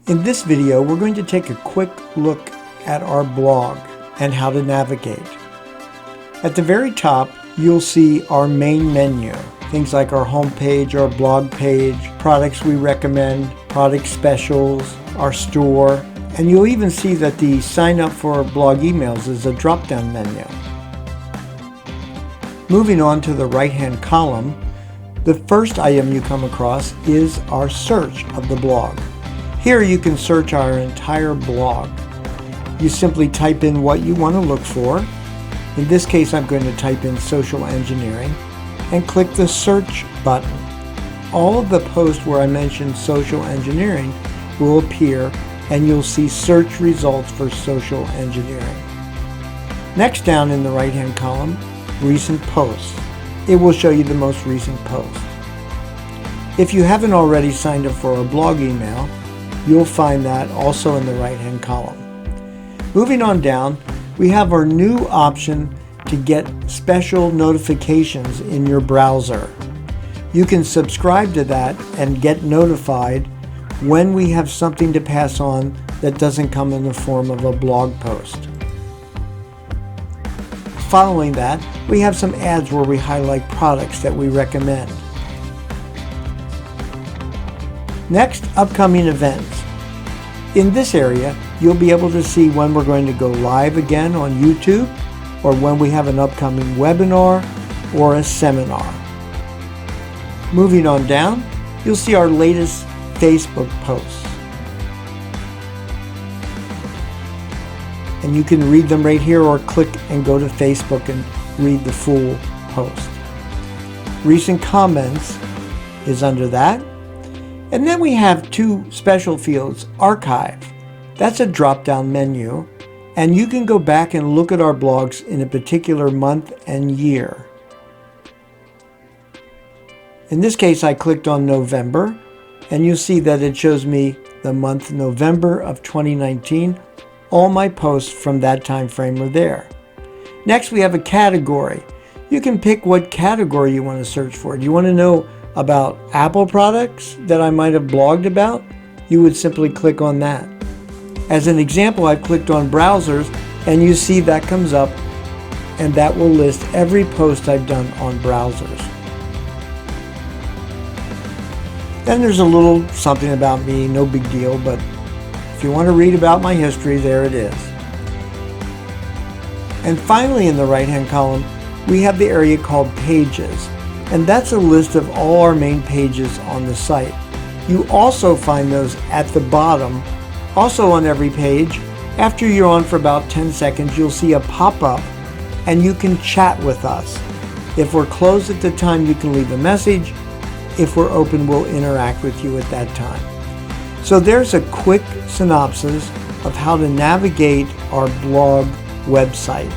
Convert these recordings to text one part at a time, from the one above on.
In this video, we're going to take a quick look at our blog and how to navigate. At the very top, you'll see our main menu. Things like our homepage, our blog page, products we recommend, product specials, our store, and you'll even see that the sign up for blog emails is a drop-down menu. Moving on to the right-hand column, the first item you come across is our search of the blog. Here you can search our entire blog. You simply type in what you want to look for. In this case, I'm going to type in social engineering and click the search button. All of the posts where I mention social engineering will appear and you'll see search results for social engineering. Next, down in the right-hand column, recent posts. It will show you the most recent post. If you haven't already signed up for our blog email, you'll find that also in the right-hand column. Moving on down, we have our new option to get special notifications in your browser. You can subscribe to that and get notified when we have something to pass on that doesn't come in the form of a blog post. Following that, we have some ads where we highlight products that we recommend. Next, upcoming events. In this area, you'll be able to see when we're going to go live again on YouTube, or when we have an upcoming webinar or a seminar. Moving on down, you'll see our latest Facebook posts. And you can read them right here or click and go to Facebook and read the full post. Recent comments is under that. And then we have two special fields, archive. That's a drop-down menu, and you can go back and look at our blogs in a particular month and year. In this case, I clicked on November, and you'll see that it shows me the month November of 2019. All my posts from that time frame are there. Next, we have a category. You can pick what category you want to search for. Do you want to know about Apple products that I might have blogged about? You would simply click on that. As an example, I've clicked on browsers, and you see that comes up, and that will list every post I've done on browsers. Then there's a little something about me, no big deal, but if you want to read about my history, there it is. And finally, in the right-hand column, we have the area called Pages, and that's a list of all our main pages on the site. You also find those at the bottom. Also on every page, after you're on for about 10 seconds, you'll see a pop-up and you can chat with us. If we're closed at the time, you can leave a message. If we're open, we'll interact with you at that time. So there's a quick synopsis of how to navigate our blog website.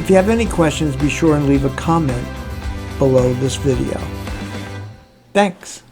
If you have any questions, be sure and leave a comment below this video. Thanks.